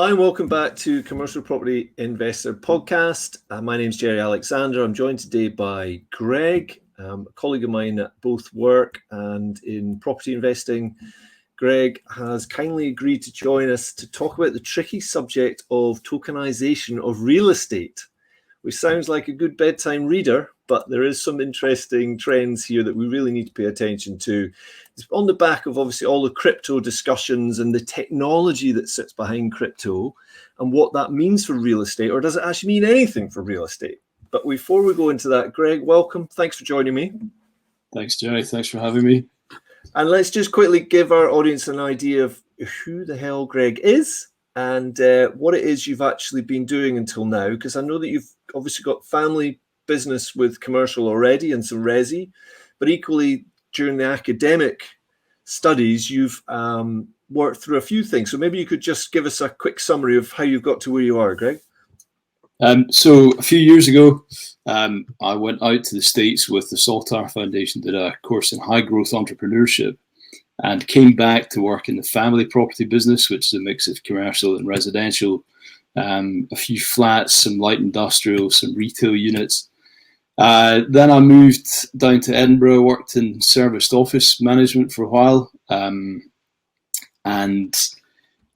Hi, and welcome back to Commercial Property Investor Podcast. My name's Jerry Alexander. I'm joined today by Greg, a colleague of mine at both work and in property investing. Greg has kindly agreed to join us to talk about the tricky subject of tokenization of real estate, which sounds like a good bedtime reader, but there is some interesting trends here that we really need to pay attention to. It's on the back of obviously all the crypto discussions and the technology that sits behind crypto and what that means for real estate, or does it actually mean anything for real estate? But before we go into that, Greg, welcome. Thanks for joining me. Thanks, Jerry. Thanks for having me. And let's just quickly give our audience an idea of who the hell Greg is and what it is you've actually been doing until now, because I know that you've obviously got family business with commercial already and some resi, but equally during the academic studies, you've worked through a few things. So maybe you could just give us a quick summary of how you've got to where you are, Greg. So a few years ago, I went out to the States with the Saltar Foundation, did a course in high growth entrepreneurship, and came back to work in the family property business, which is a mix of commercial and residential, a few flats, some light industrial, some retail units. Then I moved down to Edinburgh, worked in serviced office management for a while, and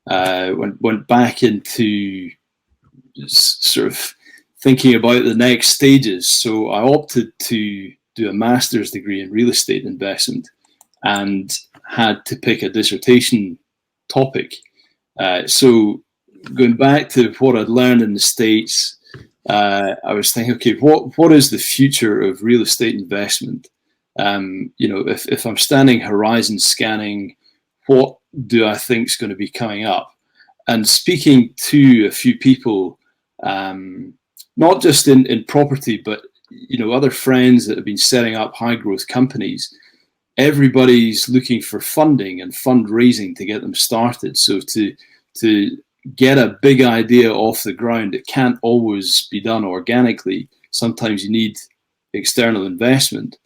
went back into sort of thinking about the next stages. So I opted to do a master's degree in real estate investment and had to pick a dissertation topic. So going back to what I'd learned in the States, I was thinking, okay, what is the future of real estate investment? If I'm standing horizon scanning, what do I think is going to be coming up? And speaking to a few people, not just in property, but other friends that have been setting up high growth companies, everybody's looking for funding and fundraising to get them started. So to get a big idea off the ground, it can't always be done organically. Sometimes you need external investment.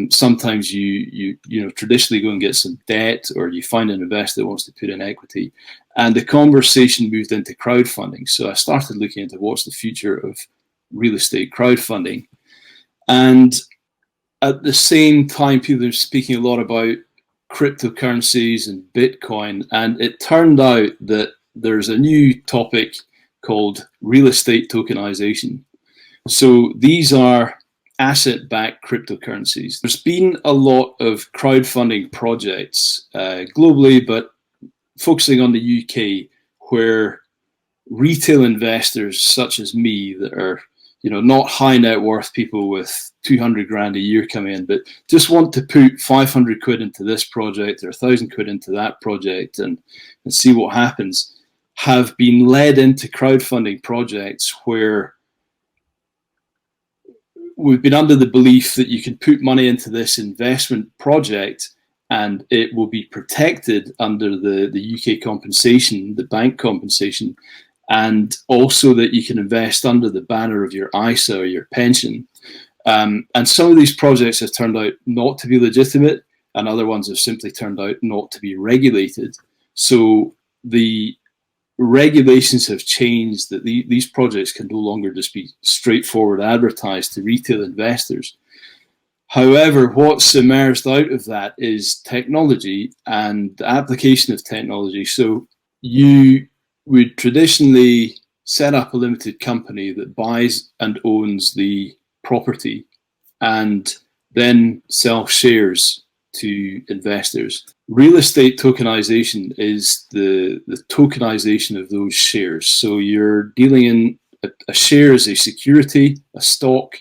Sometimes you traditionally go and get some debt, or you find an investor that wants to put in equity. And the conversation moved into crowdfunding. So I started looking into what's the future of real estate crowdfunding. And at the same time, people are speaking a lot about cryptocurrencies and Bitcoin. And it turned out that there's a new topic called real estate tokenization. So these are asset-backed cryptocurrencies. There's been a lot of crowdfunding projects globally, but focusing on the UK, where retail investors such as me that are not high net worth people with 200 grand a year come in, but just want to put 500 quid into this project or 1,000 quid into that project and see what happens, have been led into crowdfunding projects where we've been under the belief that you can put money into this investment project and it will be protected under the UK compensation, the bank compensation, and also that you can invest under the banner of your ISA or your pension. And some of these projects have turned out not to be legitimate, and other ones have simply turned out not to be regulated. So the regulations have changed that these projects can no longer just be straightforward advertised to retail investors. However, what's emerged out of that is technology and the application of technology. So you would traditionally set up a limited company that buys and owns the property and then sell shares to investors. Real estate tokenization is the tokenization of those shares. So you're dealing in a share as a security, a stock,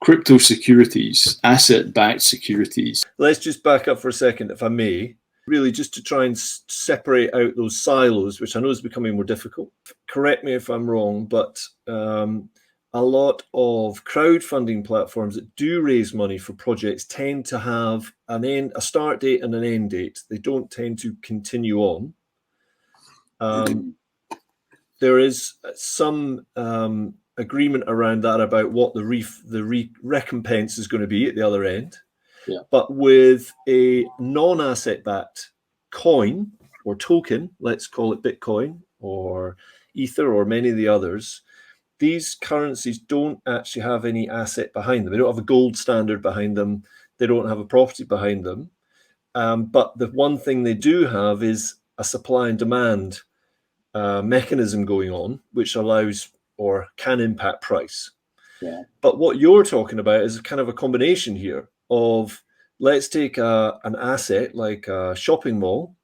crypto securities, asset-backed securities. Let's just back up for a second, if I may, really just to try and separate out those silos, which I know is becoming more difficult. Correct me if I'm wrong, but a lot of crowdfunding platforms that do raise money for projects tend to have a start date and an end date. They don't tend to continue on. There is some agreement around that about what the recompense is going to be at the other end. Yeah. But with a non-asset backed coin or token, let's call it Bitcoin or Ether or many of the others, these currencies don't actually have any asset behind them. They don't have a gold standard behind them. They don't have a property behind them. But the one thing they do have is a supply and demand mechanism going on, which allows or can impact price. Yeah. But what you're talking about is kind of a combination here of, let's take an asset like a shopping mall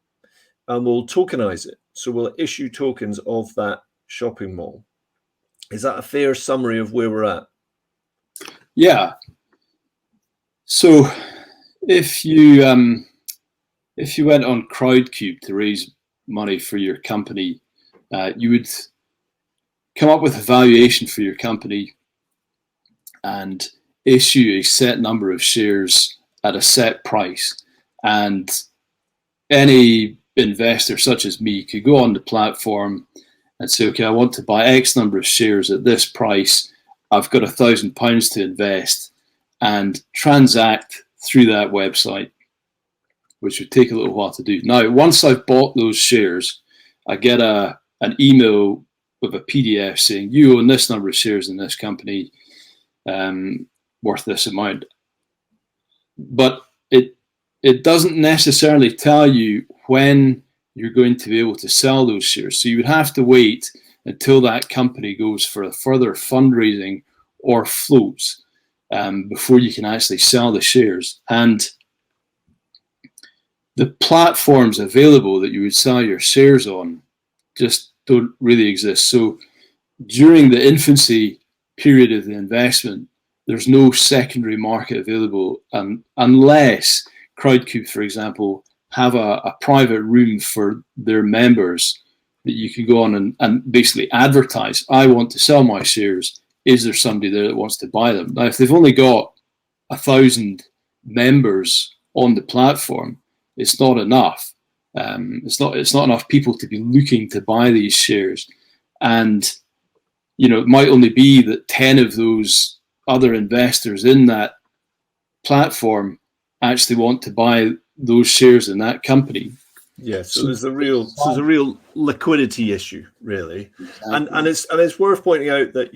and we'll tokenize it. So we'll issue tokens of that shopping mall. Is that a fair summary of where we're at? Yeah. So if you went on Crowdcube to raise money for your company, you would come up with a valuation for your company and issue a set number of shares at a set price. And any investor such as me could go on the platform and say, okay, I want to buy X number of shares at this price. I've got £1,000 to invest, and transact through that website, which would take a little while to do. Now, once I've bought those shares, I get an email with a PDF saying you own this number of shares in this company, worth this amount. But it doesn't necessarily tell you when you're going to be able to sell those shares. So you would have to wait until that company goes for a further fundraising or floats before you can actually sell the shares. And the platforms available that you would sell your shares on just don't really exist. So during the infancy period of the investment, there's no secondary market available unless Crowdcube, for example, have a private room for their members that you can go on and basically advertise, I want to sell my shares. Is there somebody there that wants to buy them? Now, if they've only got 1,000 members on the platform, it's not enough. It's not enough people to be looking to buy these shares. And, it might only be that 10 of those other investors in that platform actually want to buy those shares in that company. Yeah, so there's a real liquidity issue, really. Exactly. And it's worth pointing out that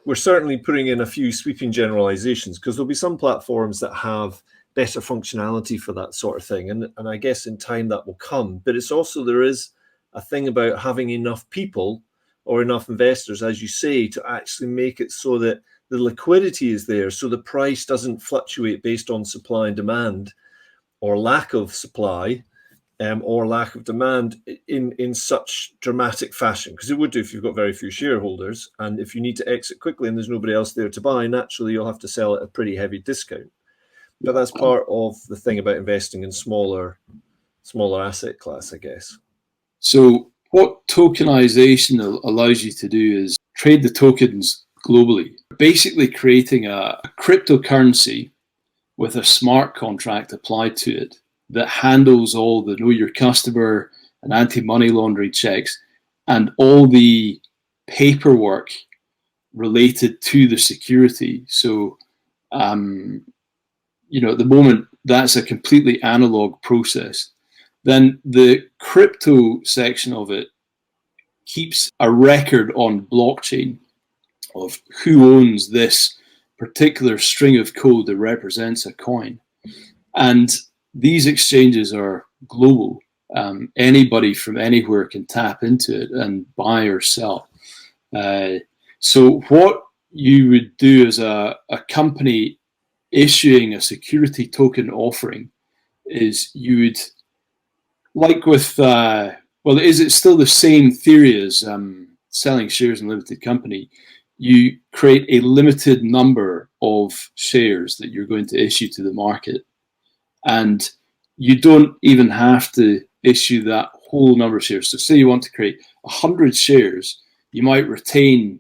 we're certainly putting in a few sweeping generalizations, because there'll be some platforms that have better functionality for that sort of thing, and I guess in time that will come. But it's also, there is a thing about having enough people or enough investors, as you say, to actually make it so that the liquidity is there, so the price doesn't fluctuate based on supply and demand, or lack of supply, or lack of demand in such dramatic fashion. Because it would do if you've got very few shareholders, and if you need to exit quickly and there's nobody else there to buy, naturally you'll have to sell at a pretty heavy discount. But that's part of the thing about investing in smaller asset class, I guess. So what tokenization allows you to do is trade the tokens globally, basically creating a cryptocurrency with a smart contract applied to it that handles all the know your customer and anti-money laundering checks and all the paperwork related to the security. So, at the moment, that's a completely analog process. Then the crypto section of it keeps a record on blockchain of who owns this particular string of code that represents a coin. And these exchanges are global. Anybody from anywhere can tap into it and buy or sell. So what you would do as a company issuing a security token offering is you would, like with, it's still the same theory as selling shares in a limited company. You create a limited number of shares that you're going to issue to the market. And you don't even have to issue that whole number of shares. So say you want to create 100 shares, you might retain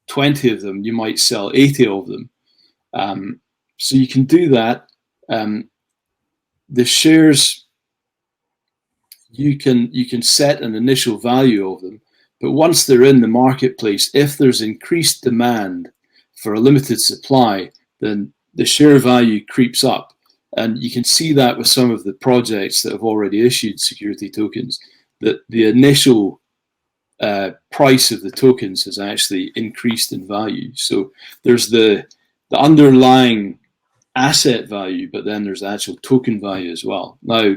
20 of them, you might sell 80 of them. So you can do that. The shares, you can set an initial value of them, but once they're in the marketplace, if there's increased demand for a limited supply, then the share value creeps up. And you can see that with some of the projects that have already issued security tokens, that the initial price of the tokens has actually increased in value. So there's the underlying asset value, but then there's the actual token value as well. Now,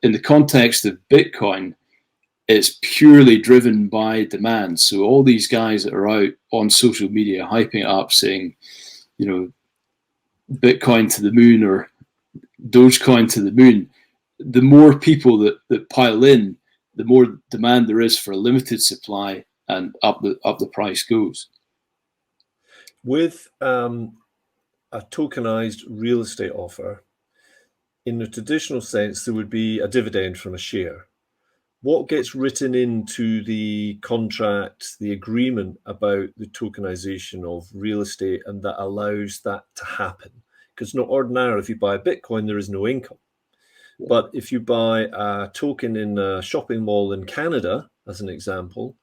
in the context of Bitcoin, it's purely driven by demand. So all these guys that are out on social media hyping it up, saying, you know, Bitcoin to the moon or Dogecoin to the moon, the more people that pile in, the more demand there is for a limited supply, and up the price goes. With a tokenized real estate offer, in the traditional sense, there would be a dividend from a share. What gets written into the contract, the agreement about the tokenization of real estate, and that allows that to happen? Because not ordinarily, if you buy a Bitcoin, there is no income. But if you buy a token in a shopping mall in Canada, as an example,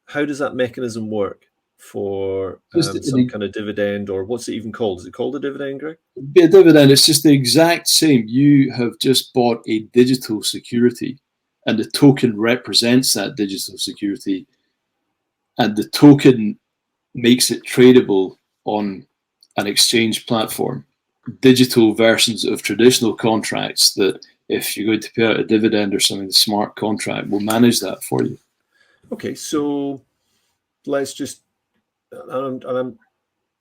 how does that mechanism work for some kind of dividend, or what's it even called? Is it called a dividend, Greg? Be a dividend. It's just the exact same. You have just bought a digital security, and the token represents that digital security, and the token makes it tradable on an exchange platform. Digital versions of traditional contracts that, if you're going to pay out a dividend or something, the smart contract will manage that for you. Okay, so let's just,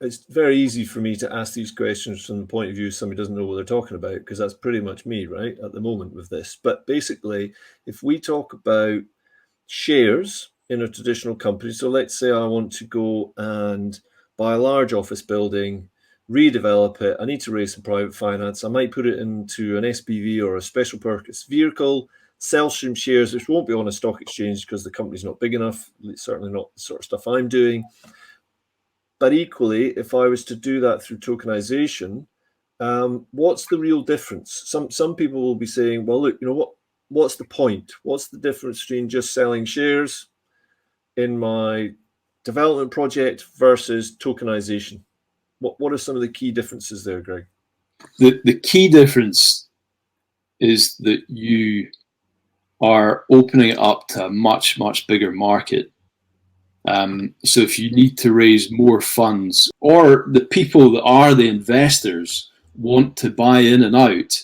it's very easy for me to ask these questions from the point of view of somebody who doesn't know what they're talking about, because that's pretty much me, right, at the moment with this. But basically, if we talk about shares in a traditional company, so let's say I want to go and buy a large office building, redevelop it, I need to raise some private finance, I might put it into an SPV or a special purpose vehicle, sell some shares, which won't be on a stock exchange because the company's not big enough, it's certainly not the sort of stuff I'm doing. But equally, if I was to do that through tokenization, what's the real difference? Some people will be saying, well, look, you know, what's the point? What's the difference between just selling shares in my development project versus tokenization? What are some of the key differences there, Greg? The key difference is that you are opening it up to a much, much bigger market. So if you need to raise more funds, or the people that are the investors want to buy in and out,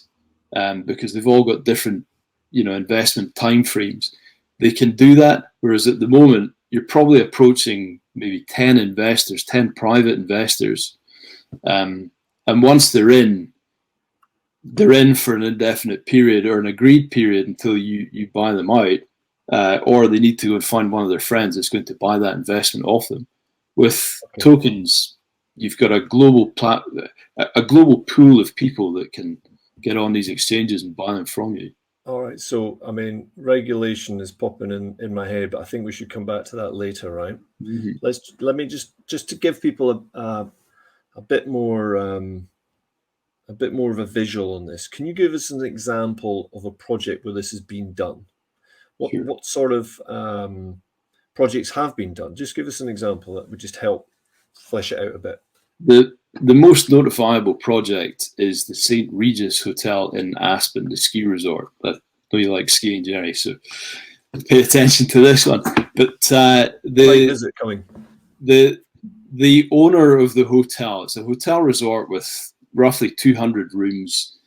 because they've all got different, investment timeframes, they can do that. Whereas at the moment, you're probably approaching maybe 10 investors, 10 private investors. And once they're in for an indefinite period or an agreed period until you buy them out. Or they need to go and find one of their friends that's going to buy that investment off them. With tokens, you've got a global pool of people that can get on these exchanges and buy them from you. All right. So, I mean, regulation is popping in my head, but I think we should come back to that later, right? Mm-hmm. Let me just to give people a bit more of a visual on this. Can you give us an example of a project where this has been done? What sort of projects have been done? Just give us an example that would just help flesh it out a bit. The most notifiable project is the St. Regis Hotel in Aspen, the ski resort. I know you like skiing, Jerry, so pay attention to this one. But visit coming. The owner of the hotel, it's a hotel resort with roughly 200 rooms,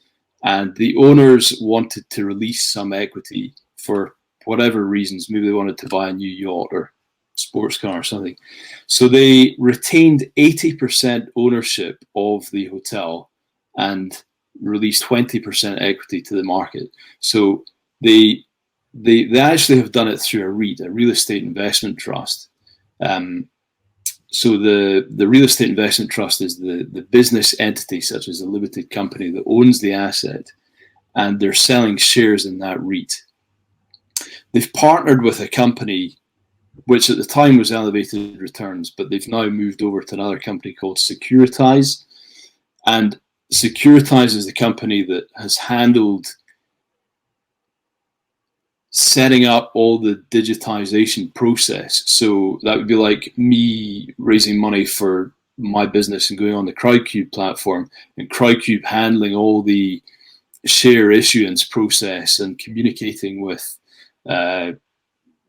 and the owners wanted to release some equity for whatever reasons. Maybe they wanted to buy a new yacht or sports car or something. So they retained 80% ownership of the hotel and released 20% equity to the market. So they actually have done it through a REIT, a real estate investment trust. So the real estate investment trust is the business entity, such as a limited company, that owns the asset, and they're selling shares in that REIT. They've partnered with a company which at the time was Elevated Returns, but they've now moved over to another company called Securitize. And Securitize is the company that has handled setting up all the digitization process. So that would be like me raising money for my business and going on the Crowdcube platform, and Crowdcube handling all the share issuance process and communicating with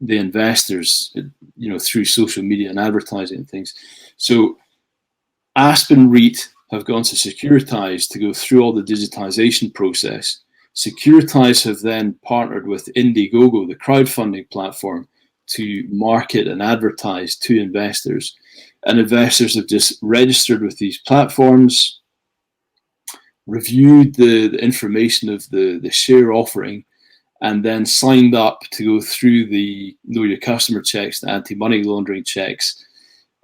the investors, through social media and advertising and things. So Aspen REIT have gone to Securitize to go through all the digitization process. Securitize have then partnered with Indiegogo, the crowdfunding platform, to market and advertise to investors. And investors have just registered with these platforms, reviewed the information of the share offering, and then signed up to go through the Know Your Customer checks, the anti-money laundering checks.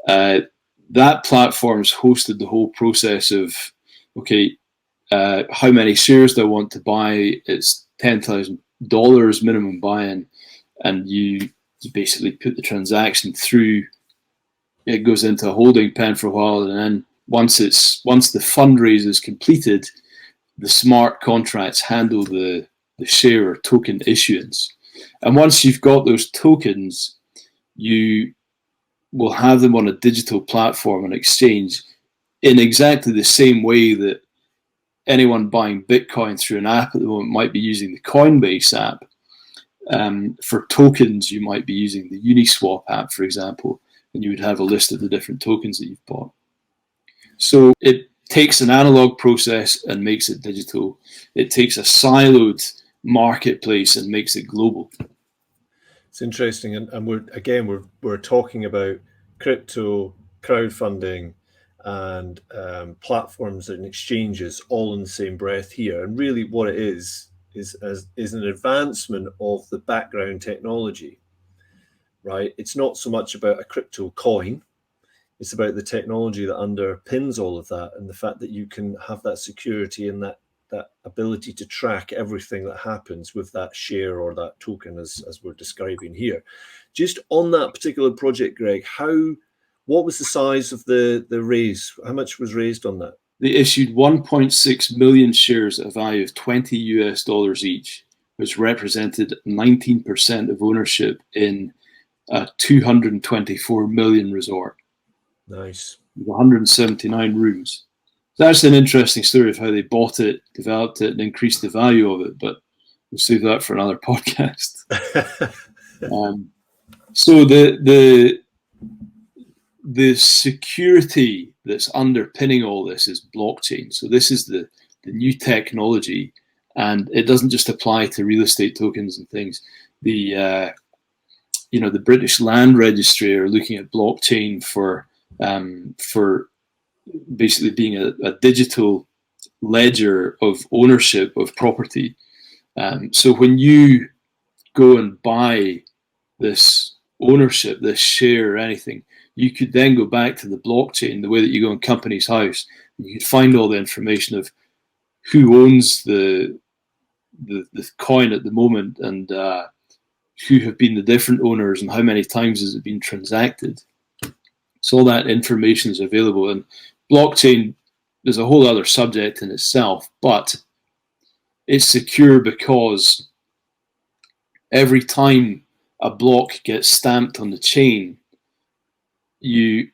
That platform's hosted the whole process of, how many shares do I want to buy? It's $10,000 minimum buy-in, and you basically put the transaction through. It goes into a holding pen for a while, and then once the fundraise is completed, the smart contracts handle the share or token issuance. And once you've got those tokens, you will have them on a digital platform and exchange in exactly the same way that anyone buying Bitcoin through an app at the moment might be using the Coinbase app. For tokens, you might be using the Uniswap app, for example, and you would have a list of the different tokens that you've bought. So it takes an analog process and makes it digital. It takes a siloed marketplace and makes it global. It's interesting, and we're talking about crypto, crowdfunding, and platforms and exchanges all in the same breath here. And really, what it is an advancement of the background technology, right? It's not so much about a crypto coin. It's about the technology that underpins all of that, and the fact that you can have that security and that ability to track everything that happens with that share or that token, as we're describing here. Just on that particular project, Greg, what was the size of the raise? How much was raised on that? They issued 1.6 million shares at a value of $20 each, which represented 19% of ownership in a 224 million resort. Nice. With 179 rooms. That's an interesting story of how they bought it, developed it, and increased the value of it, but we'll save that for another podcast. So the security that's underpinning all this is blockchain. So this is the new technology, and it doesn't just apply to real estate tokens and things. The British Land Registry are looking at blockchain for basically being a digital ledger of ownership of property. So when you go and buy this ownership, this share or anything, you could then go back to the blockchain, the way that you go in Companies House. You could find all the information of who owns the coin at the moment, and who have been the different owners and how many times has it been transacted. So all that information is available. And blockchain is a whole other subject in itself, but it's secure because every time a block gets stamped on the chain, it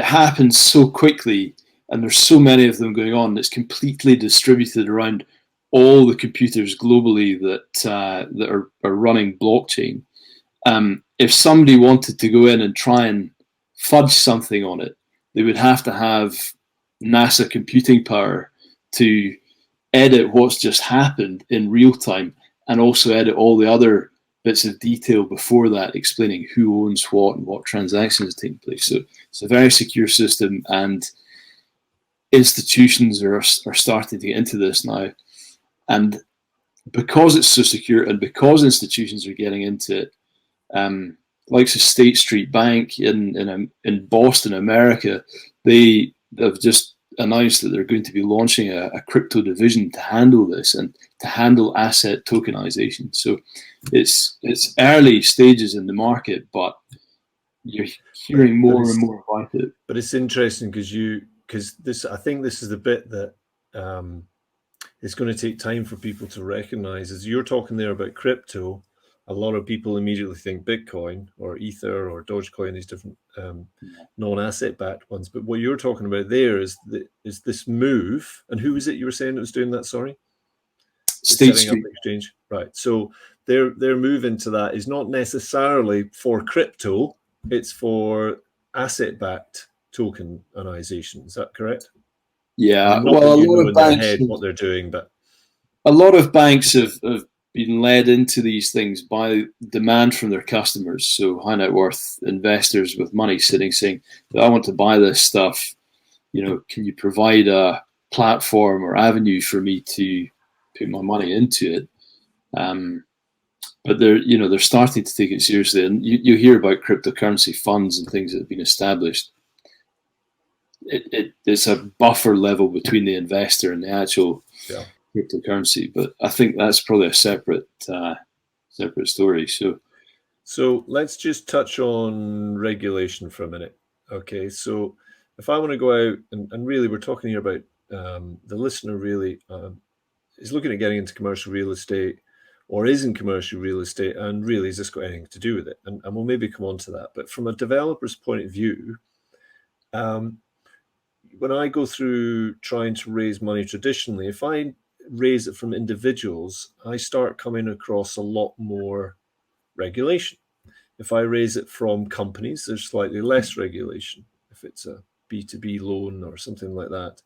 happens so quickly, and there's so many of them going on. It's completely distributed around all the computers globally that are running blockchain. If somebody wanted to go in and try and fudge something on it, they would have to have NASA computing power to edit what's just happened in real time, and also edit all the other bits of detail before that, explaining who owns what and what transactions are taking place. So it's a very secure system, and institutions are starting to get into this now. And because it's so secure, and because institutions are getting into it, like State Street Bank in Boston, America, they have just announced that they're going to be launching a crypto division to handle this and to handle asset tokenization. So it's early stages in the market, but you're hearing more and more about it. But it's interesting because this, I think this is the bit that it's going to take time for people to recognize. As you're talking there about crypto, a lot of people immediately think Bitcoin or Ether or Dogecoin, these different non-asset backed ones. But what you're talking about there is this move. And who was it you were saying that was doing that? Sorry, State Street Exchange. Right. So their move into that is not necessarily for crypto, it's for asset-backed tokenization. Is that correct? Yeah, I mean, not well, that you know in their head what they're doing, but a lot of banks have been led into these things by demand from their customers. So high net worth investors with money sitting saying, I want to buy this stuff. Can you provide a platform or avenue for me to put my money into it? But they're starting to take it seriously, and you hear about cryptocurrency funds and things that have been established. It's a buffer level between the investor and the actual cryptocurrency, but I think that's probably a separate story. So let's just touch on regulation for a minute. Okay, so if I want to go out and really, we're talking here about the listener really is looking at getting into commercial real estate or is in commercial real estate, and really has this got anything to do with it? And we'll maybe come on to that. But from a developer's point of view, when I go through trying to raise money traditionally, if I raise it from individuals, I start coming across a lot more regulation. If I raise it from companies, there's slightly less regulation. If it's a B2B loan or something like that.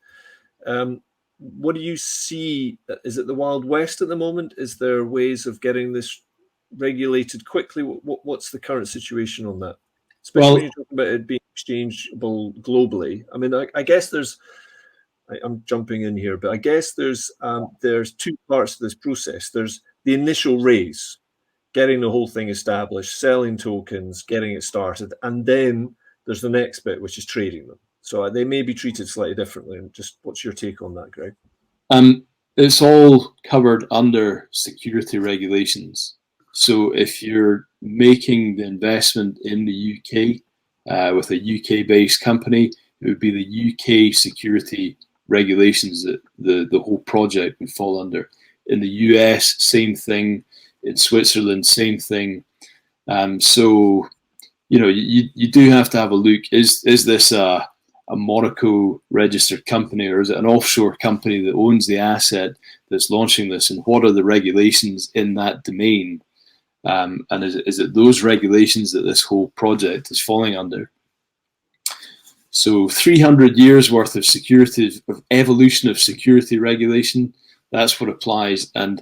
What do you see? Is it the Wild West at the moment? Is there ways of getting this regulated quickly? What's the current situation on that? Especially when you're talking about it being exchangeable globally. I mean, I guess I'm jumping in here, but I guess there's two parts to this process. There's the initial raise, getting the whole thing established, selling tokens, getting it started, and then there's the next bit, which is trading them. So they may be treated slightly differently. And just what's your take on that, Greg? It's all covered under security regulations. So if you're making the investment in the UK with a UK-based company, it would be the UK security regulations that the whole project would fall under. In the US, same thing. In Switzerland, same thing. So you do have to have a look. Is this a Monaco registered company, or is it an offshore company that owns the asset that's launching this, and what are the regulations in that domain? And is it those regulations that this whole project is falling under? So 300 years worth of evolution of security regulation, that's what applies. And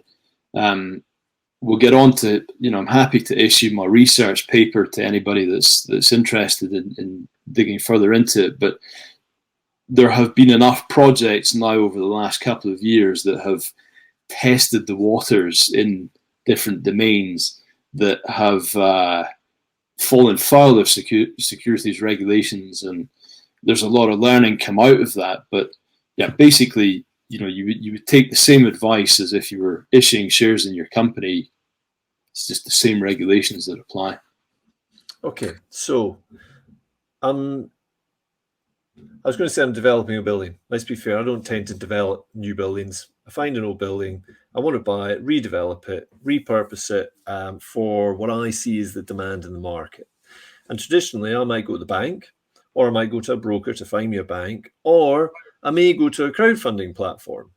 we'll get on to, I'm happy to issue my research paper to anybody that's interested in digging further into it. But there have been enough projects now over the last couple of years that have tested the waters in different domains that have fallen foul of securities regulations, and there's a lot of learning come out of that. But yeah, basically, you would take the same advice as if you were issuing shares in your company. It's just the same regulations that apply. Okay, so I was going to say I'm developing a building. Let's be fair, I don't tend to develop new buildings. I find an old building, I want to buy it, redevelop it, repurpose it for what I see as the demand in the market. And traditionally, I might go to the bank, or I might go to a broker to find me a bank, or I may go to a crowdfunding platform.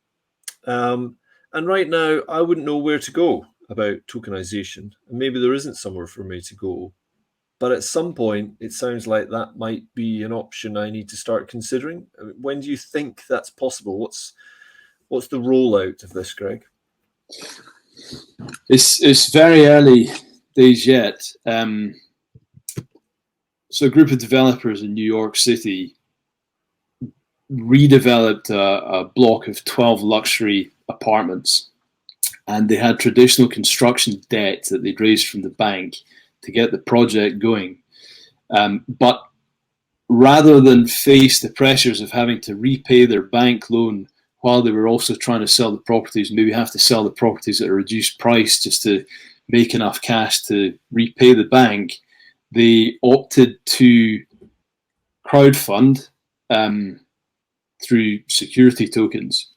And right now, I wouldn't know where to go about tokenization. And maybe there isn't somewhere for me to go. But at some point, it sounds like that might be an option I need to start considering. I mean, when do you think that's possible? What's the rollout of this, Greg? It's very early days yet. So a group of developers in New York City redeveloped a block of 12 luxury apartments, and they had traditional construction debt that they'd raised from the bank to get the project going. But rather than face the pressures of having to repay their bank loan while they were also trying to sell the properties, maybe have to sell the properties at a reduced price just to make enough cash to repay the bank, they opted to crowdfund through security tokens.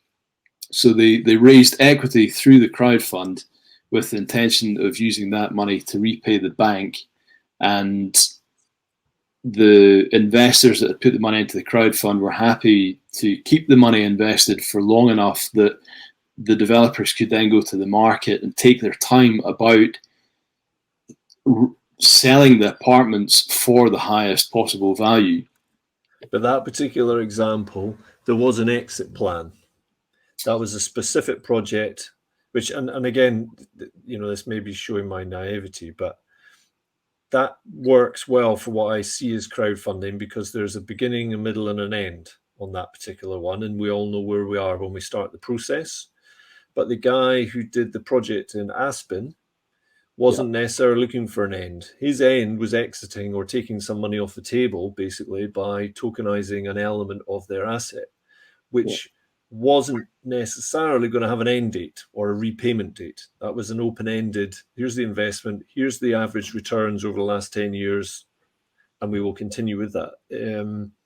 So they raised equity through the crowdfund with the intention of using that money to repay the bank. And the investors that had put the money into the crowdfund were happy to keep the money invested for long enough that the developers could then go to the market and take their time about selling the apartments for the highest possible value. But that particular example, there was an exit plan. That was a specific project, which, and again, this may be showing my naivety, but that works well for what I see as crowdfunding, because there's a beginning, a middle, and an end on that particular one. And we all know where we are when we start the process. But the guy who did the project in Aspen wasn't necessarily looking for an end. His end was exiting or taking some money off the table, basically, by tokenizing an element of their asset, which wasn't necessarily going to have an end date or a repayment date. That was an open-ended, here's the investment, here's the average returns over the last 10 years, and we will continue with that.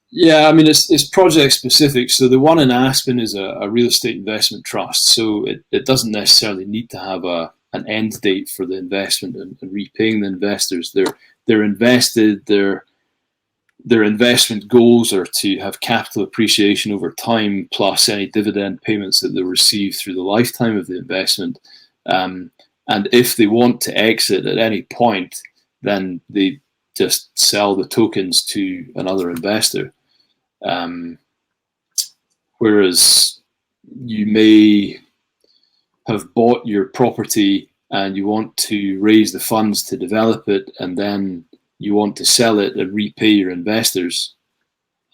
Yeah, I mean, it's project specific. So the one in Aspen is a real estate investment trust. So it doesn't necessarily need to have an end date for the investment and repaying the investors. They're invested, their investment goals are to have capital appreciation over time, plus any dividend payments that they receive through the lifetime of the investment. And if they want to exit at any point, then they just sell the tokens to another investor. Whereas you may have bought your property and you want to raise the funds to develop it, and then you want to sell it and repay your investors,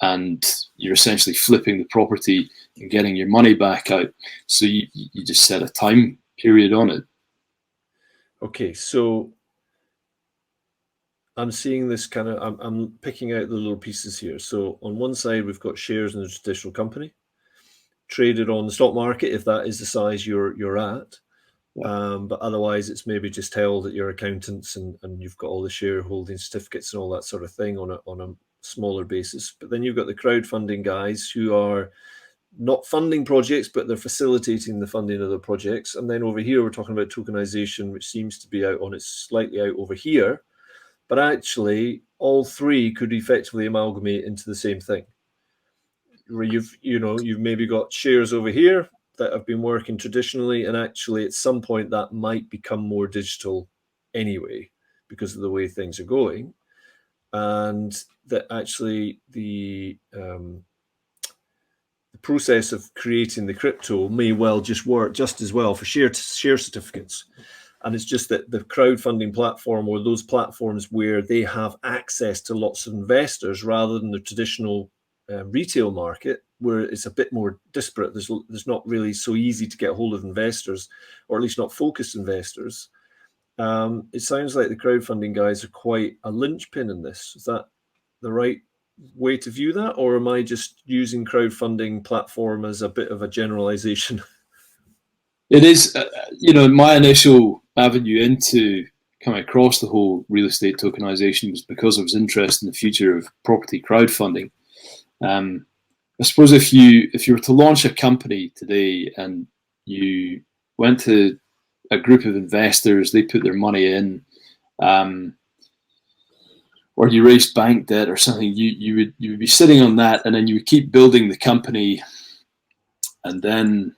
and you're essentially flipping the property and getting your money back out. So you just set a time period on it. Okay, so I'm seeing this kind of, I'm picking out the little pieces here. So on one side, we've got shares in a traditional company, traded on the stock market, if that is the size you're at. But otherwise, it's maybe just held at your accountants, and you've got all the shareholding certificates and all that sort of thing on a smaller basis. But then you've got the crowdfunding guys who are not funding projects, but they're facilitating the funding of the projects. And then over here, we're talking about tokenization, which seems to be out on its slightly out over here. But actually, all three could effectively amalgamate into the same thing, where you've maybe got shares over here that have been working traditionally, and actually at some point that might become more digital anyway because of the way things are going, and that actually the process of creating the crypto may well just work just as well for share certificates. And it's just that the crowdfunding platform, or those platforms where they have access to lots of investors rather than the traditional retail market, where it's a bit more disparate. There's not really so easy to get hold of investors, or at least not focused investors. It sounds like the crowdfunding guys are quite a linchpin in this. Is that the right way to view that, or am I just using crowdfunding platform as a bit of a generalization? It is, my initial avenue into coming across the whole real estate tokenization was because I was interested in the future of property crowdfunding. I suppose if you were to launch a company today and you went to a group of investors, they put their money in, or you raised bank debt or something, you would be sitting on that, and then you would keep building the company, and then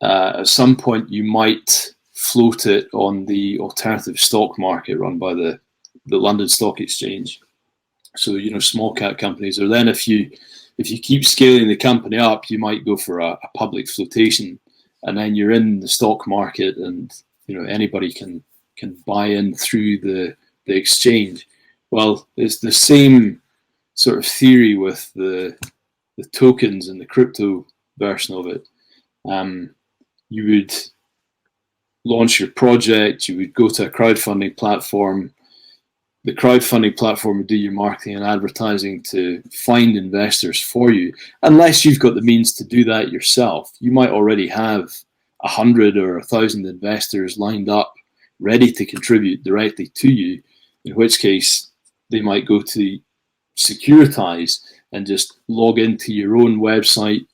at some point you might float it on the alternative stock market run by the London Stock Exchange. So small cap companies, or then if you keep scaling the company up, you might go for a public flotation, and then you're in the stock market, and anybody can buy in through the exchange. Well, it's the same sort of theory with the tokens and the crypto version of it. You would launch your project, you would go to a crowdfunding platform. The crowdfunding platform would do your marketing and advertising to find investors for you, unless you've got the means to do that yourself. You might already have 100 or 1,000 investors lined up, ready to contribute directly to you, in which case they might go to Securitize and just log into your own website,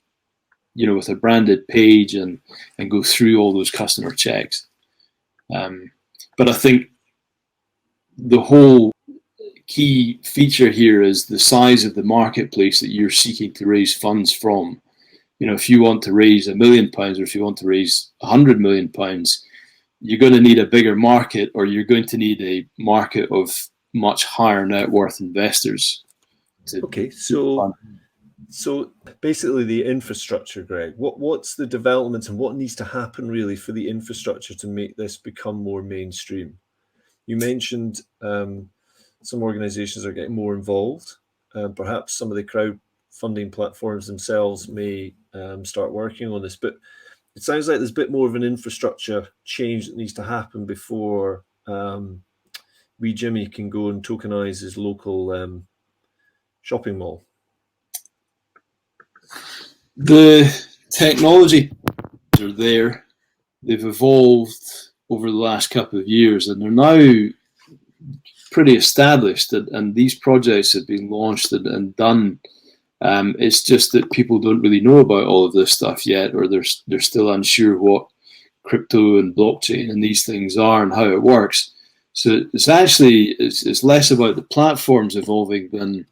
with a branded page and go through all those customer checks. But I think the whole key feature here is the size of the marketplace that you're seeking to raise funds from. if you want to raise £1 million or if you want to raise £100 million, you're going to need a bigger market, or you're going to need a market of much higher net worth investors. Okay, so basically the infrastructure, Greg, what's the developments and what needs to happen really for the infrastructure to make this become more mainstream? You mentioned some organizations are getting more involved. Perhaps some of the crowdfunding platforms themselves may start working on this, but it sounds like there's a bit more of an infrastructure change that needs to happen before wee Jimmy can go and tokenize his local shopping mall. The technology are there. They've evolved over the last couple of years, and they're now pretty established. And these projects have been launched and done. It's just that people don't really know about all of this stuff yet, or they're still unsure what crypto and blockchain and these things are and how it works. So it's less about the platforms evolving than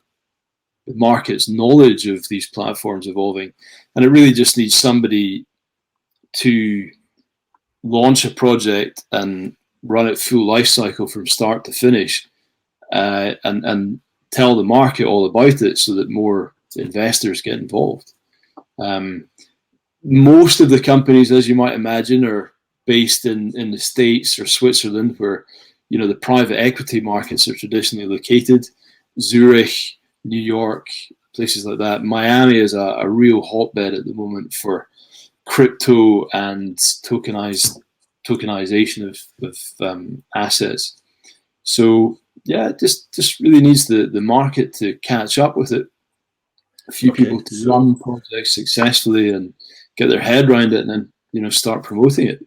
the market's knowledge of these platforms evolving. And it really just needs somebody to launch a project and run it full life cycle from start to finish, and tell the market all about it so that more investors get involved. Most of the companies, as you might imagine, are based in the States or Switzerland, where the private equity markets are traditionally located. Zurich, New York, places like that. Miami is a real hotbed at the moment for crypto and tokenization of assets. So yeah, it just really needs the market to catch up with it. A few people to run projects successfully and get their head around it, and then start promoting it.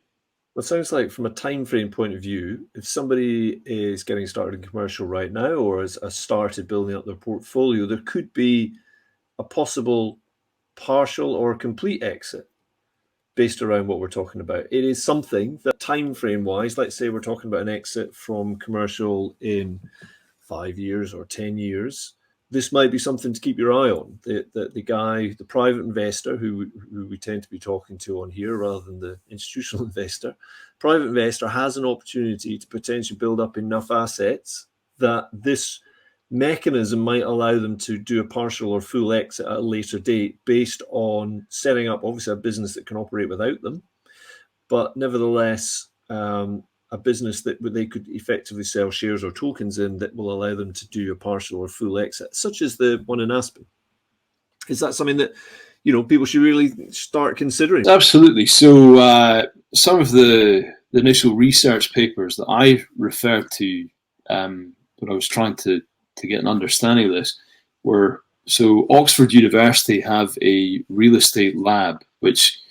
Well, it sounds like from a time frame point of view, if somebody is getting started in commercial right now or has started building up their portfolio, there could be a possible partial or complete exit based around what we're talking about. It is something that time frame wise, let's say we're talking about an exit from commercial in 5 years or 10 years, this might be something to keep your eye on. The guy, the private investor who we tend to be talking to on here rather than the institutional investor, private investor has an opportunity to potentially build up enough assets that this mechanism might allow them to do a partial or full exit at a later date based on setting up obviously a business that can operate without them, but nevertheless a business that they could effectively sell shares or tokens in that will allow them to do a partial or full exit, such as the one in Aspen. Is that something that people should really start considering? Absolutely. So some of the initial research papers that I referred to when I was trying to get an understanding of this were, so Oxford University have a real estate lab which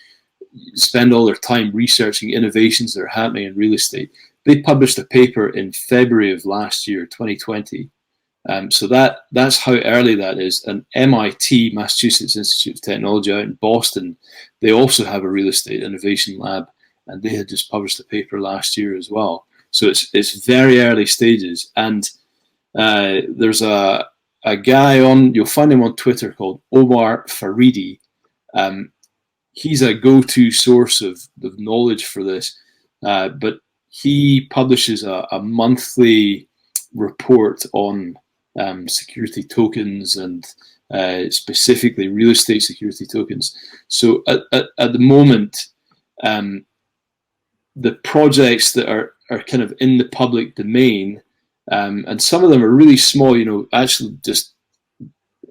spend all their time researching innovations that are happening in real estate. They published a paper in February of last year, 2020. So that's how early that is. And MIT, Massachusetts Institute of Technology out in Boston, they also have a real estate innovation lab, and they had just published a paper last year as well. So it's very early stages. And there's a guy you'll find him on Twitter called Omar Faridi. He's a go-to source of knowledge for this, but he publishes a monthly report on security tokens and specifically real estate security tokens. So at the moment, the projects that are kind of in the public domain, and some of them are really small, actually just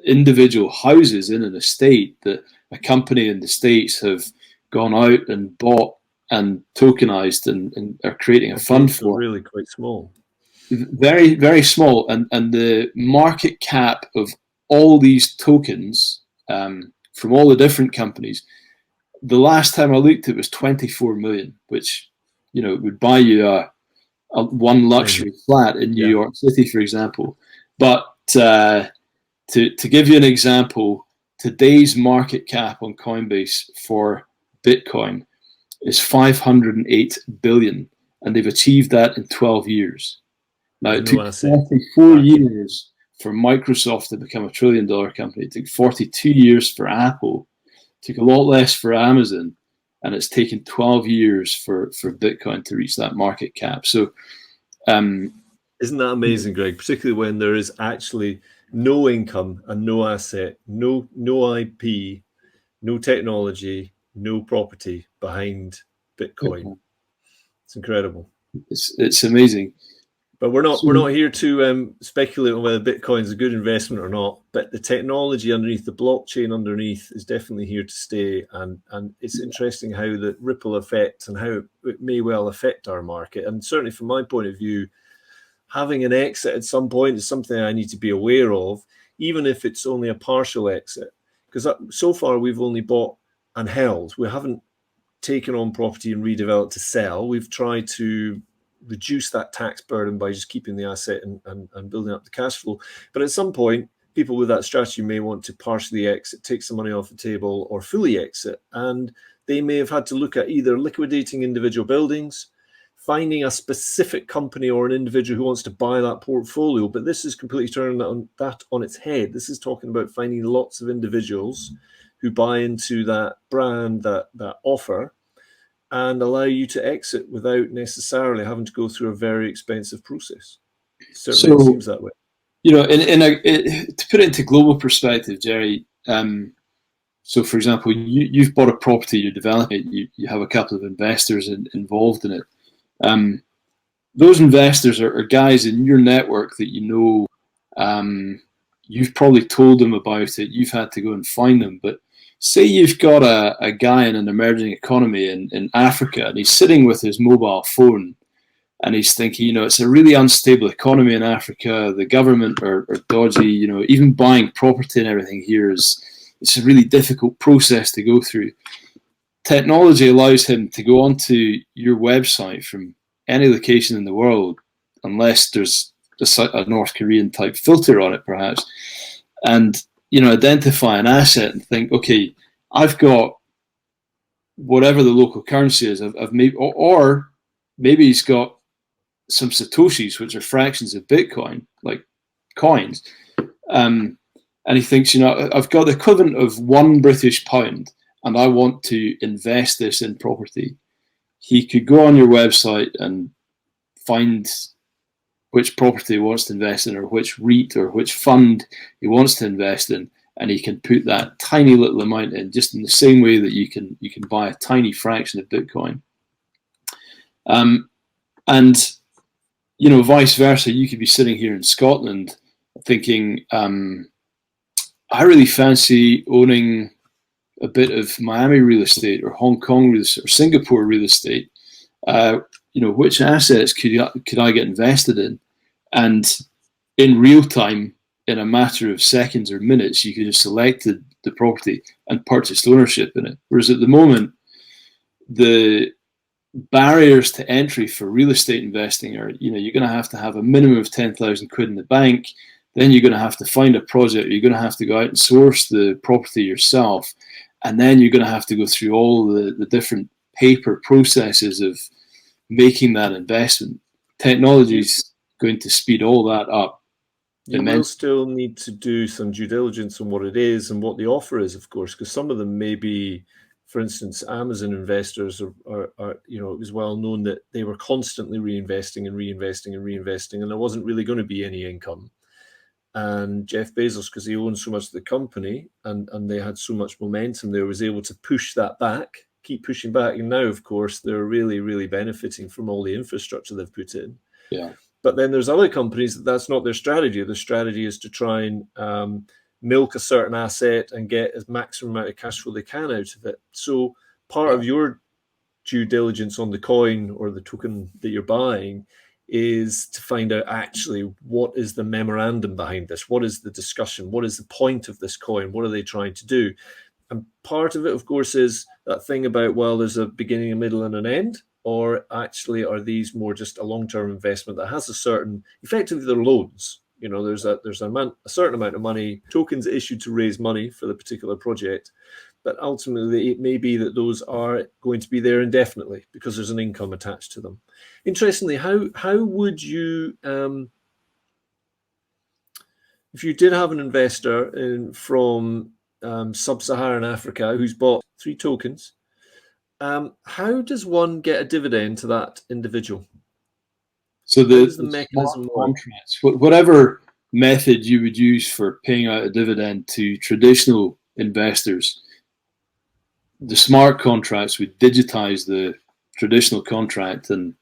individual houses in an estate that a company in the States have gone out and bought and tokenized and are creating a fund for. Really quite small. Very, very small. And the market cap of all these tokens from all the different companies, the last time I looked, it was 24 million, which, would buy you a one luxury flat in New York City, for example. But to give you an example, today's market cap on Coinbase for Bitcoin is 508 billion, and they've achieved that in 12 years. Now, it took 44 years for Microsoft to become $1 trillion company. It took 42 years for Apple took a lot less for Amazon, and it's taken 12 years for Bitcoin to reach that market cap. So, isn't that amazing, Greg? Particularly when there is actually no income and no asset, no IP, no technology, no property behind Bitcoin. It's incredible. It's amazing. But we're not here to speculate on whether Bitcoin is a good investment or not. But the technology underneath, the blockchain underneath, is definitely here to stay. And it's interesting how the ripple effect and how it may well affect our market. And certainly from my point of view, having an exit at some point is something I need to be aware of, even if it's only a partial exit. Because so far we've only bought and held. We haven't taken on property and redeveloped to sell. We've tried to reduce that tax burden by just keeping the asset and building up the cash flow. But at some point, people with that strategy may want to partially exit, take some money off the table, or fully exit. And they may have had to look at either liquidating individual buildings, finding a specific company or an individual who wants to buy that portfolio. But this is completely turning that on its head. This is talking about finding lots of individuals who buy into that brand, that offer, and allow you to exit without necessarily having to go through a very expensive process. Certainly, it seems that way. You know, to put it into global perspective, Jerry. So, for example, you've bought a property, you're developing it, you have a couple of investors involved in it. Those investors are guys in your network that you know. You've probably told them about it. You've had to go and find them, but say you've got a guy in an emerging economy in Africa, and he's sitting with his mobile phone, and he's thinking, you know, it's a really unstable economy in Africa. The government are dodgy. You know, even buying property and everything here it's a really difficult process to go through. Technology allows him to go onto your website from any location in the world, unless there's a North Korean type filter on it, perhaps, and you know, identify an asset and think, okay, I've got whatever the local currency is. I've maybe, or maybe he's got some satoshis, which are fractions of Bitcoin, like coins, and he thinks, you know, I've got the equivalent of £1 and I want to invest this in property. He could go on your website and find which property he wants to invest in, or which REIT or which fund he wants to invest in, and he can put that tiny little amount in, just in the same way that you can buy a tiny fraction of Bitcoin. And you know, vice versa, you could be sitting here in Scotland thinking, I really fancy owning a bit of Miami real estate or Hong Kong real estate or Singapore real estate. You know, which assets could I get invested in? And in real time, in a matter of seconds or minutes, you could have selected the property and purchased ownership in it. Whereas at the moment, the barriers to entry for real estate investing are, you know, you're going to have a minimum of 10,000 quid in the bank. Then you're going to have to find a project. You're going to have to go out and source the property yourself. And then you're going to have to go through all the different paper processes of making that investment. Technology is going to speed all that up. You will still need to do some due diligence on what it is and what the offer is, of course, because some of them may be, for instance, Amazon investors are, you know, it was well known that they were constantly reinvesting, and there wasn't really going to be any income. And Jeff Bezos, because he owns so much of the company and they had so much momentum there, was able to push that back, keep pushing back. And now, of course, they're really, really benefiting from all the infrastructure they've put in. Yeah. But then there's other companies that's not their strategy. Their strategy is to try and milk a certain asset and get as maximum amount of cash flow they can out of it. So part of your due diligence on the coin or the token that you're buying is to find out actually what is the memorandum behind this? What is the discussion? What is the point of this coin? What are they trying to do? And part of it, of course, is that thing about, well, there's a beginning, a middle, and an end. Or actually, are these more just a long-term investment that has a certain, effectively, they're loans. You know, there's a certain amount of money, tokens issued to raise money for the particular project, but ultimately it may be that those are going to be there indefinitely because there's an income attached to them. Interestingly, how would you, if you did have an investor from sub-Saharan Africa who's bought 3 tokens. How does one get a dividend to that individual? So How does the the smart mechanism work? contracts, whatever method you would use for paying out a dividend to traditional investors, the smart contracts would digitize the traditional contract and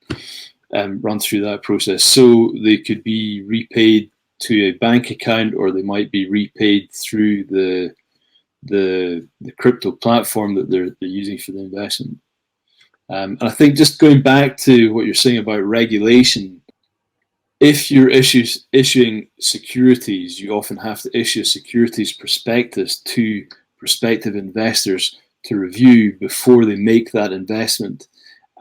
run through that process. So they could be repaid to a bank account, or they might be repaid through the crypto platform that they're using for the investment. And I think, just going back to what you're saying about regulation, if you're issuing securities, you often have to issue a securities prospectus to prospective investors to review before they make that investment.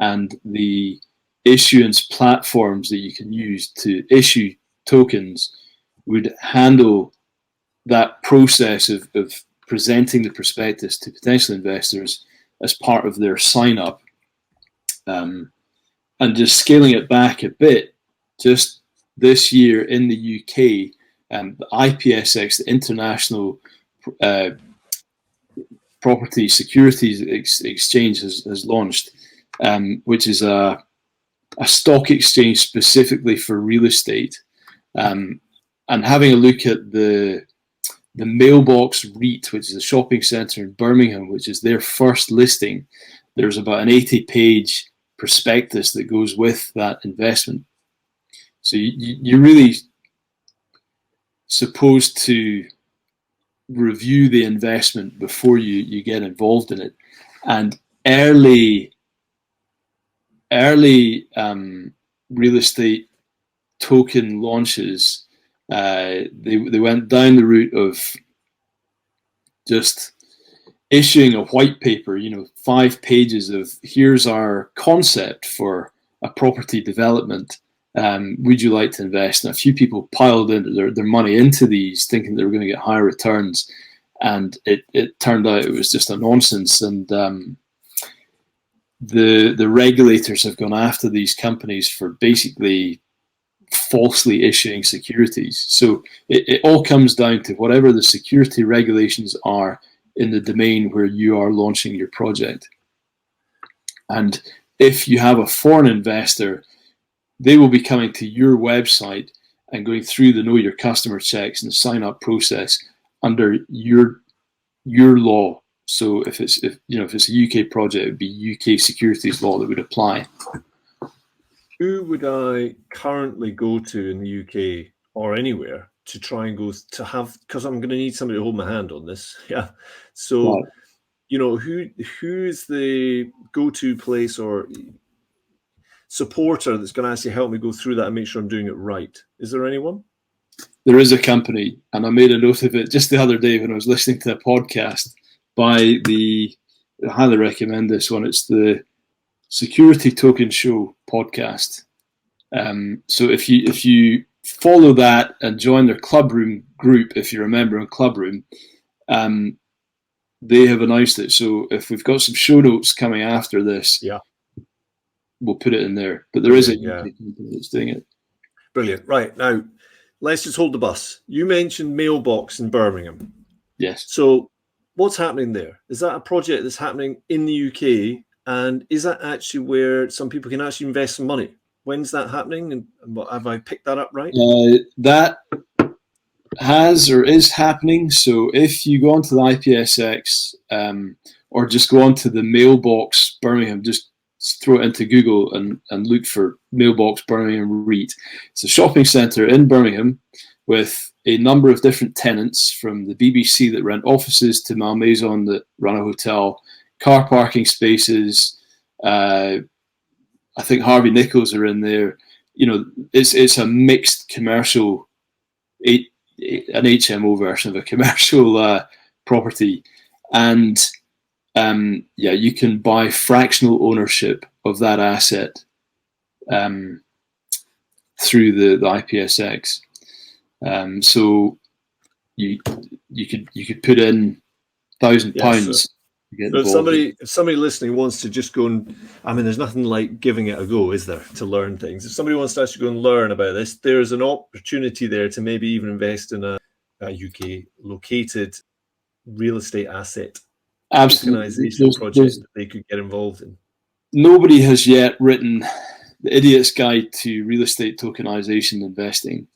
And the issuance platforms that you can use to issue tokens would handle that process of presenting the prospectus to potential investors as part of their sign up. And just scaling it back a bit, just this year in the UK, the IPSX, the International Property Securities Exchange, has launched, which is a stock exchange specifically for real estate. And having a look at the Mailbox REIT, which is a shopping centre in Birmingham, which is their first listing, there's about an 80-page prospectus that goes with that investment. So you're really supposed to review the investment before you get involved in it. And early real estate token launches, they went down the route of just issuing a white paper, 5 pages of, here's our concept for a property development. Would you like to invest? And a few people piled in their money into these, thinking they were going to get higher returns, and it turned out it was just a nonsense. And the regulators have gone after these companies for basically falsely issuing securities. So it all comes down to whatever the security regulations are in the domain where you are launching your project. And if you have a foreign investor, they will be coming to your website and going through the know your customer checks and the sign up process under your law. So if it's a UK project, it would be UK securities law that would apply. Who would I currently go to in the UK or anywhere to try and go to have, because I'm going to need somebody to hold my hand on this. Yeah. So, Right. who is the go-to place or supporter that's going to actually help me go through that and make sure I'm doing it right? Is there anyone? There is a company, and I made a note of it just the other day when I was listening to a podcast by I highly recommend this one. It's the Security Token Show podcast. So if you follow that and join their Clubroom group, if you're a member in Clubroom, they have announced it. So if we've got some show notes coming after this, yeah, we'll put it in there. But there is a UK company that's doing it. Brilliant. Right, now, let's just hold the bus. You mentioned Mailbox in Birmingham. Yes. So what's happening there? Is that a project that's happening in the UK? And is that actually where some people can actually invest some money? When's that happening? And have I picked that up right? That has or is happening. So if you go onto the IPSX or just go onto the Mailbox Birmingham, just throw it into Google and look for Mailbox Birmingham REIT. It's a shopping centre in Birmingham with a number of different tenants, from the BBC that rent offices to Malmaison that run a hotel, car parking spaces. I think Harvey Nichols are in there. It's a mixed commercial, an HMO version of a commercial property, and you can buy fractional ownership of that asset through the IPSX. So you could put in £1,000. If somebody listening wants to just go and, there's nothing like giving it a go, is there, to learn things? If somebody wants to actually go and learn about this, there's an opportunity there to maybe even invest in a UK located real estate asset Absolutely. tokenization project that they could get involved in? Nobody has yet written the Idiot's Guide to Real Estate Tokenization Investing,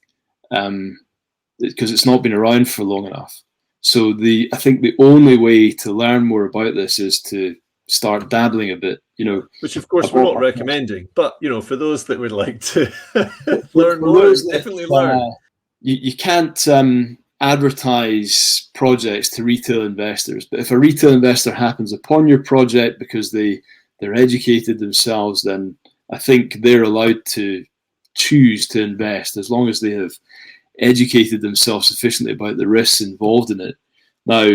because it's not been around for long enough. So I think the only way to learn more about this is to start dabbling a bit, Which of course we're not recommending, but for those that would like to learn more, definitely learn. You can't advertise projects to retail investors, but if a retail investor happens upon your project because they're educated themselves, then I think they're allowed to choose to invest as long as they have educated themselves sufficiently about the risks involved in it. Now,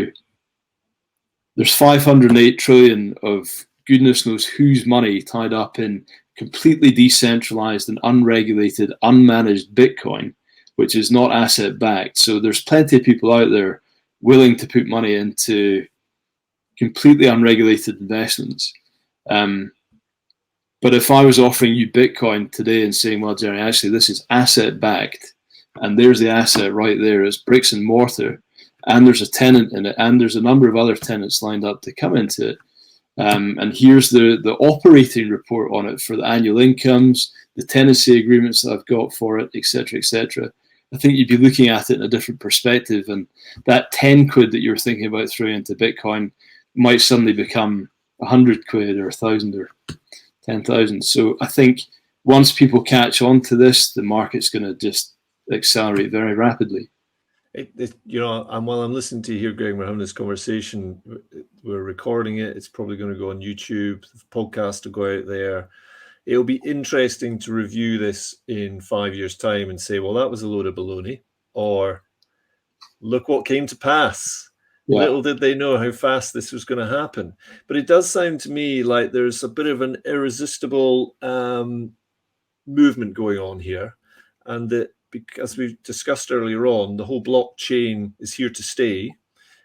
there's 508 trillion of goodness knows whose money tied up in completely decentralized and unregulated, unmanaged Bitcoin, which is not asset backed. So there's plenty of people out there willing to put money into completely unregulated investments. But if I was offering you Bitcoin today and saying, well, Jerry, actually, this is asset backed, and there's the asset right there, it's bricks and mortar, and there's a tenant in it, and there's a number of other tenants lined up to come into it. And here's the operating report on it for the annual incomes, the tenancy agreements that I've got for it, etc., etc. I think you'd be looking at it in a different perspective, and that 10 quid that you're thinking about throwing into Bitcoin might suddenly become 100 quid or 1,000 or 10,000. So I think once people catch on to this, the market's going to just accelerate very rapidly. And while I'm listening to you here, Greg, we're having this conversation, we're recording it, it's probably going to go on YouTube, the podcast will go out there. It'll be interesting to review this in 5 years' time and say, well, that was a load of baloney, or look what came to pass. Yeah. Little did they know how fast this was going to happen. But it does sound to me like there's a bit of an irresistible movement going on here, and that, as we discussed earlier on, the whole blockchain is here to stay,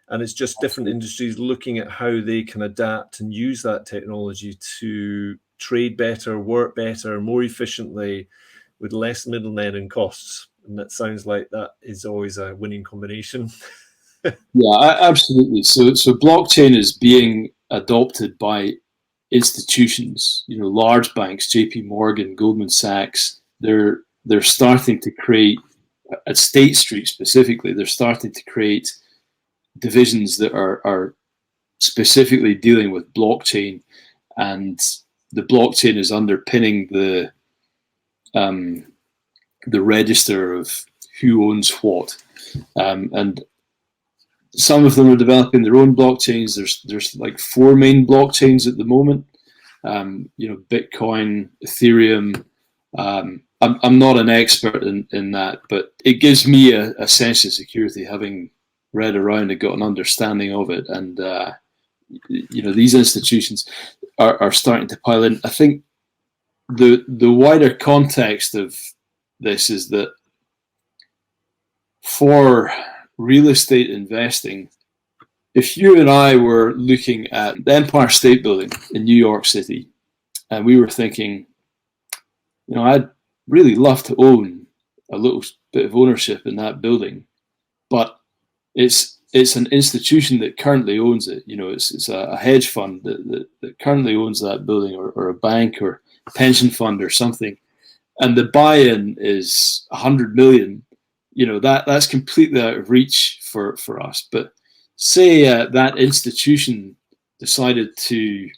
and it's just different industries looking at how they can adapt and use that technology to trade better, work better, more efficiently, with less middlemen and costs. And that sounds like that is always a winning combination. Yeah, absolutely. So blockchain is being adopted by institutions, large banks, JP Morgan, Goldman Sachs. They're starting to create, at State Street specifically, they're starting to create divisions that are specifically dealing with blockchain, and the blockchain is underpinning the register of who owns what, and some of them are developing their own blockchains. There's like 4 main blockchains at the moment. Bitcoin, Ethereum. I'm not an expert in that, but it gives me a sense of security having read around and got an understanding of it. And these institutions are starting to pile in. I think the wider context of this is that for real estate investing, if you and I were looking at the Empire State Building in New York City, and we were thinking, I'd really love to own a little bit of ownership in that building, but it's an institution that currently owns it. It's a hedge fund that currently owns that building, or a bank or a pension fund or something, and the buy-in is 100 million. That's completely out of reach for us. But say that institution decided to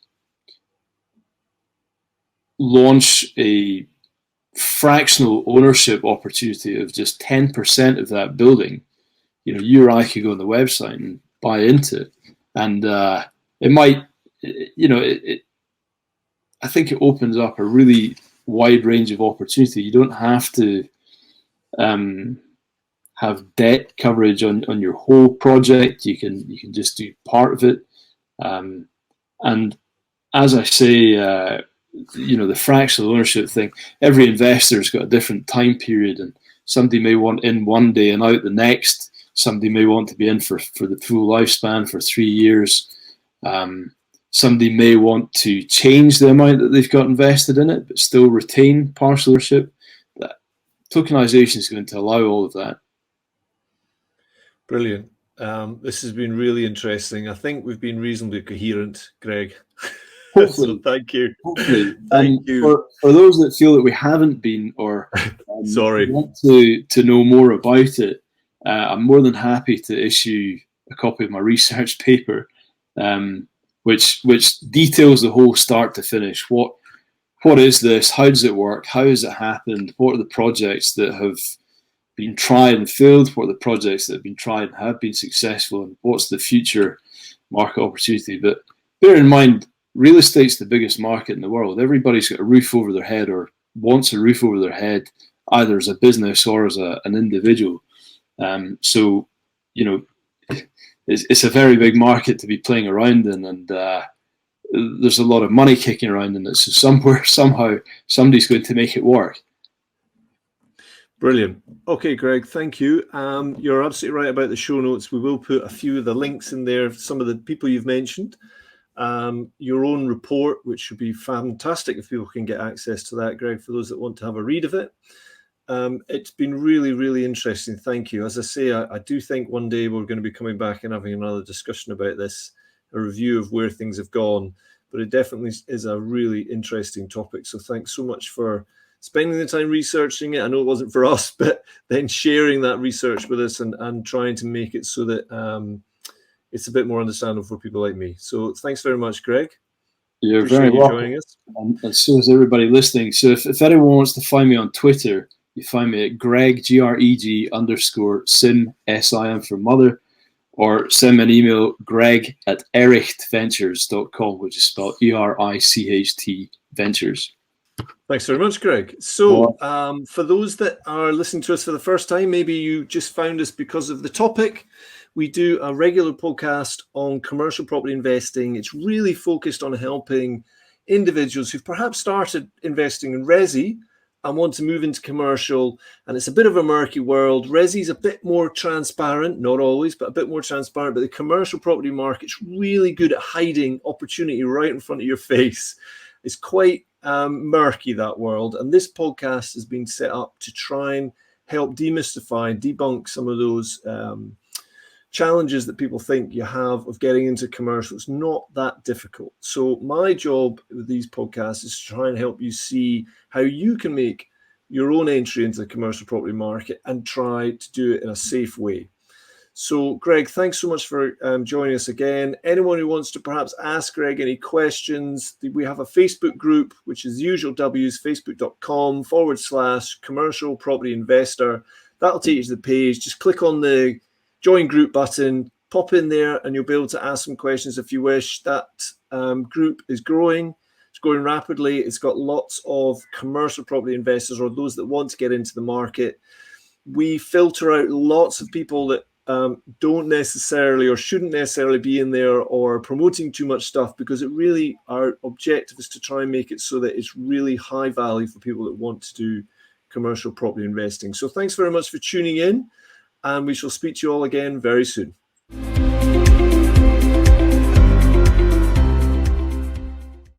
launch a fractional ownership opportunity of just 10% of that building, you or I could go on the website and buy into it, and it might, I think it opens up a really wide range of opportunity. You don't have to have debt coverage on your whole project. You can just do part of it, and as I say, the fractional ownership thing, every investor's got a different time period, and somebody may want in one day and out the next. Somebody may want to be in for the full lifespan for 3 years. Somebody may want to change the amount that they've got invested in it, but still retain partial ownership. That tokenization is going to allow all of that. Brilliant. This has been really interesting. I think we've been reasonably coherent, Greg. Hopefully. So thank you. Hopefully. Thank you. For those that feel that we haven't been, or Sorry, want to know more about it, I'm more than happy to issue a copy of my research paper, which details the whole start to finish. What is this? How does it work? How has it happened? What are the projects that have been tried and failed? What are the projects that have been tried and have been successful? And what's the future market opportunity? But bear in mind, real estate's the biggest market in the world. Everybody's got a roof over their head or wants a roof over their head, either as a business or as an individual. So, you know, it's a very big market to be playing around in, and there's a lot of money kicking around in it. So somehow, somebody's going to make it work. Brilliant. Okay, Greg, thank you. You're absolutely right about the show notes. We will put a few of the links in there, some of the people you've mentioned. Your own report, which should be fantastic if people can get access to that, Greg, for those that want to have a read of it. It's been really, really interesting. Thank you. As I say, I do think one day we're going to be coming back and having another discussion about this, a review of where things have gone. But it definitely is a really interesting topic. So thanks so much for spending the time researching it. I know it wasn't for us, but then sharing that research with us and trying to make it so that it's a bit more understandable for people like me. So thanks very much, Greg. You're Appreciate very you welcome. joining us. And so is everybody listening. So if anyone wants to find me on Twitter, you find me at Greg, GREG _Sim, SIM for mother, or send me an email, greg@erichtVentures.com, which is spelled ERICHT Ventures. Thanks very much, Greg. So for those that are listening to us for the first time, maybe you just found us because of the topic. We do a regular podcast on commercial property investing. It's really focused on helping individuals who've perhaps started investing in resi and want to move into commercial. And it's a bit of a murky world. Resi's a bit more transparent, not always, but a bit more transparent. But the commercial property market's really good at hiding opportunity right in front of your face. It's quite murky, that world. And this podcast has been set up to try and help demystify, debunk some of those challenges that people think you have of getting into commercial. It's not that difficult. So my job with these podcasts is to try and help you see how you can make your own entry into the commercial property market and try to do it in a safe way. So Greg, thanks so much for joining us again. Anyone who wants to perhaps ask Greg any questions, we have a Facebook group, which is the usual W's, facebook.com/commercial property investor. That'll take you to the page. Just click on the join group button, pop in there, and you'll be able to ask some questions if you wish. That group is growing. It's growing rapidly. It's got lots of commercial property investors or those that want to get into the market. We filter out lots of people that don't necessarily or shouldn't necessarily be in there or promoting too much stuff, because it really, our objective is to try and make it so that it's really high value for people that want to do commercial property investing. So thanks very much for tuning in, and we shall speak to you all again very soon.